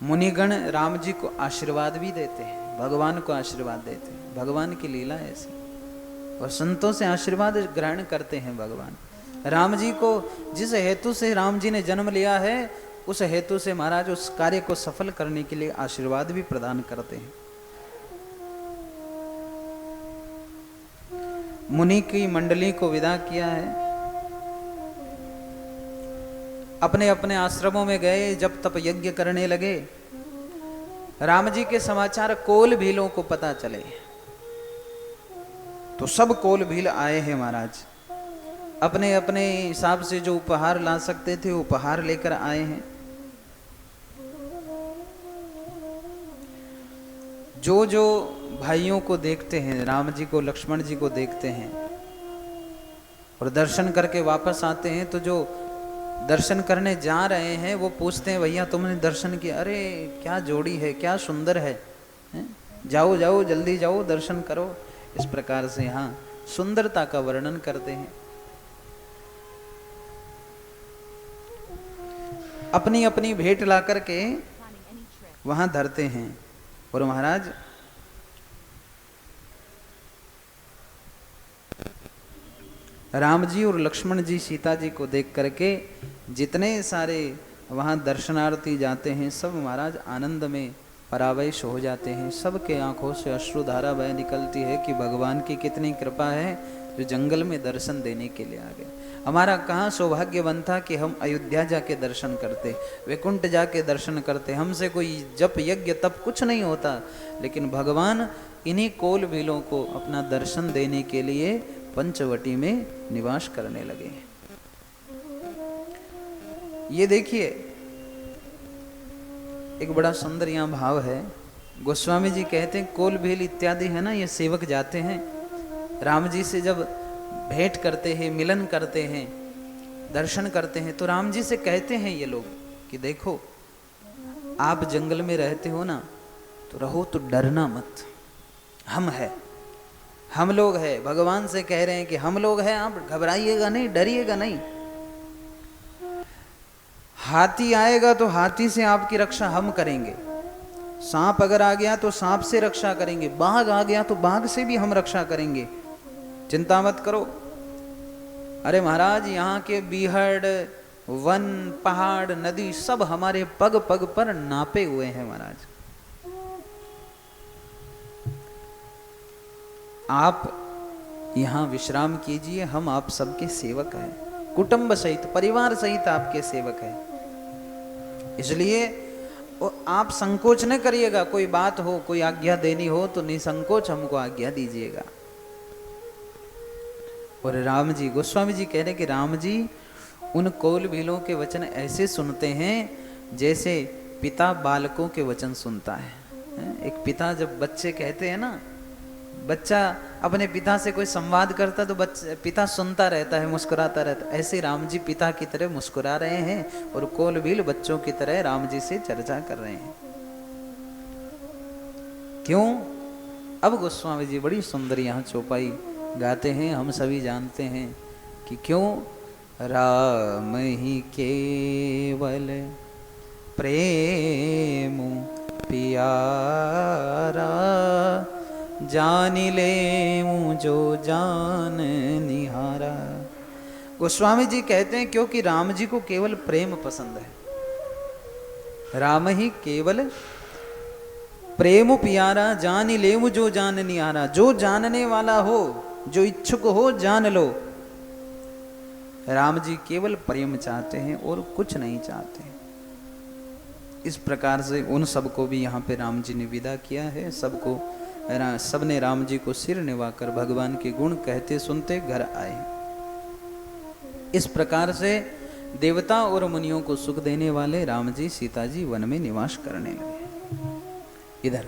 मुनिगण राम जी को आशीर्वाद भी देते हैं, भगवान को आशीर्वाद देते हैं। भगवान की लीला ऐसी। और संतों से आशीर्वाद ग्रहण करते हैं भगवान। राम जी को जिस हेतु से राम जी ने जन्म लिया है उस हेतु से महाराज उस कार्य को सफल करने के लिए आशीर्वाद भी प्रदान करते हैं। मुनि की मंडली को विदा किया है। अपने अपने आश्रमों में गए, जब तप यज्ञ करने लगे। राम जी के समाचार कोल भीलों को पता चले तो सब कोल भील आए हैं महाराज। अपने अपने हिसाब से जो उपहार ला सकते थे उपहार लेकर आए हैं। जो जो भाइयों को देखते हैं, राम जी को लक्ष्मण जी को देखते हैं और दर्शन करके वापस आते हैं, तो जो दर्शन करने जा रहे हैं वो पूछते हैं भैया तुमने दर्शन किया? अरे क्या जोड़ी है, क्या सुंदर है, जाओ जाओ जल्दी जाओ दर्शन करो। इस प्रकार से यहाँ सुंदरता का वर्णन करते हैं। अपनी अपनी भेंट ला करके वहां धरते हैं। और महाराज राम जी और लक्ष्मण जी सीता जी को देख करके जितने सारे वहां दर्शनार्थी जाते हैं सब महाराज आनंद में परावैश हो जाते हैं। सबके आंखों से अश्रुधारा बह निकलती है कि भगवान की कितनी कृपा है जो जंगल में दर्शन देने के लिए आ गए। हमारा कहाँ सौभाग्य बनता कि हम अयोध्या जाके दर्शन करते, वैकुंठ जाके दर्शन करते। हमसे कोई जप यज्ञ तप कुछ नहीं होता, लेकिन भगवान इन्हीं कोल भीलों को अपना दर्शन देने के लिए पंचवटी में निवास करने लगे। ये देखिए एक बड़ा सुंदर यहाँ भाव है। गोस्वामी जी कहते हैं कोल भील इत्यादि है ना, ये सेवक जाते हैं राम जी से जब भेंट करते हैं, मिलन करते हैं, दर्शन करते हैं, तो राम जी से कहते हैं ये लोग कि देखो आप जंगल में रहते हो ना, तो रहो तो डरना मत, हम है, हम लोग हैं। भगवान से कह रहे हैं कि हम लोग हैं, आप घबराइएगा नहीं, डरिएगा नहीं। हाथी आएगा तो हाथी से आपकी रक्षा हम करेंगे, सांप अगर आ गया तो सांप से रक्षा करेंगे, बाघ आ गया तो बाघ से भी हम रक्षा करेंगे, चिंता मत करो। अरे महाराज यहाँ के बीहड़, वन, पहाड़, नदी सब हमारे पग पग पर नापे हुए हैं महाराज। आप यहाँ विश्राम कीजिए, हम आप सबके सेवक हैं, कुटुंब सहित परिवार सहित आपके सेवक हैं। इसलिए आप संकोच न करिएगा, कोई बात हो, कोई आज्ञा देनी हो तो निसंकोच हमको आज्ञा दीजिएगा। और राम जी, गोस्वामी जी कह रहे कि राम जी उन कोल भीलों के वचन ऐसे सुनते हैं जैसे पिता बालकों के वचन सुनता है। एक पिता जब बच्चे कहते हैं ना, बच्चा अपने पिता से कोई संवाद करता तो पिता सुनता रहता है, मुस्कुराता रहता है। ऐसे राम जी पिता की तरह मुस्कुरा रहे हैं और कोल भील बच्चों की तरह राम जी से चर्चा कर रहे हैं। क्यों? अब गोस्वामी जी बड़ी सुंदर यहाँ चौपाई गाते हैं, हम सभी जानते हैं कि क्यों। राम ही केवल प्रेम प्यारा, जान ले जो जान निहारा। गोस्वामी जी कहते हैं क्योंकि राम जी को केवल प्रेम पसंद है। राम ही केवल प्रेम प्यारा, जान ले जो जान निहारा। जो जानने वाला हो, जो इच्छुक हो, जान लो। राम जी केवल प्रेम चाहते हैं और कुछ नहीं चाहते। इस प्रकार से उन सबको भी यहाँ पे राम जी ने विदा किया है। सबने राम जी को सिर निभाकर भगवान के गुण कहते सुनते घर आए। इस प्रकार से देवता और मुनियों को सुख देने वाले राम जी सीता जी वन में निवास करने लगे। इधर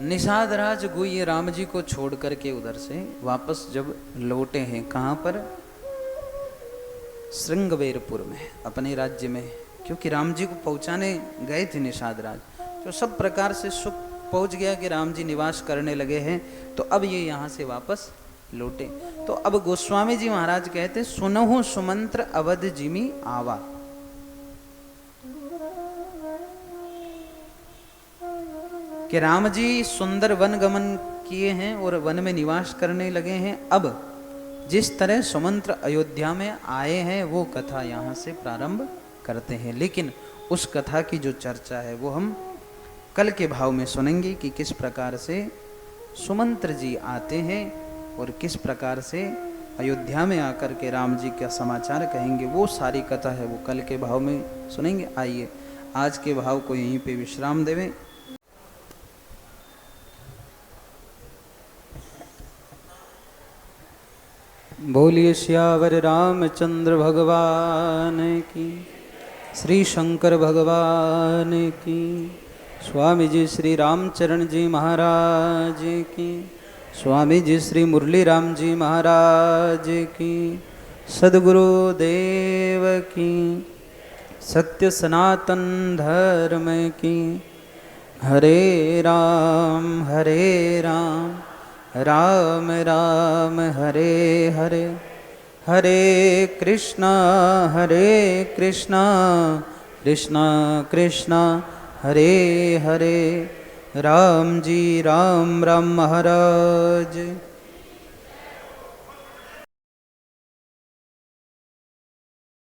निषाद राज गुह्य राम जी को छोड़ करके उधर से वापस जब लौटे हैं, कहां पर? श्रृंगवेरपुर में, अपने राज्य में। क्योंकि राम जी को पहुंचाने गए थे निषाद राज, तो सब प्रकार से सुख पहुंच गया कि राम जी निवास करने लगे हैं। तो अब ये यहां से वापस लौटे। तो अब गोस्वामी जी महाराज कहते, सुनहु सुमंत्र अवध जिमी आवा। कि राम जी सुंदर वन गमन किए हैं और वन में निवास करने लगे हैं। अब जिस तरह सुमंत्र अयोध्या में आए हैं वो कथा यहाँ से प्रारंभ करते हैं। लेकिन उस कथा की जो चर्चा है वो हम कल के भाव में सुनेंगे कि किस प्रकार से सुमंत्र जी आते हैं और किस प्रकार से अयोध्या में आकर के राम जी का समाचार कहेंगे। वो सारी कथा है वो कल के भाव में सुनेंगे। आइए आज के भाव को यहीं पे विश्राम देवें। बोलिए श्यावर रामचंद्र भगवान की, श्री शंकर भगवान की, स्वामी जी श्री रामचरण जी महाराज की, स्वामी जी श्री मुरली राम जी महाराज की, सद्गुरु देव की, सत्य सनातन धर्म की, हरे राम राम राम हरे हरे, हरे कृष्णा कृष्णा कृष्णा हरे हरे। राम जी राम महाराज।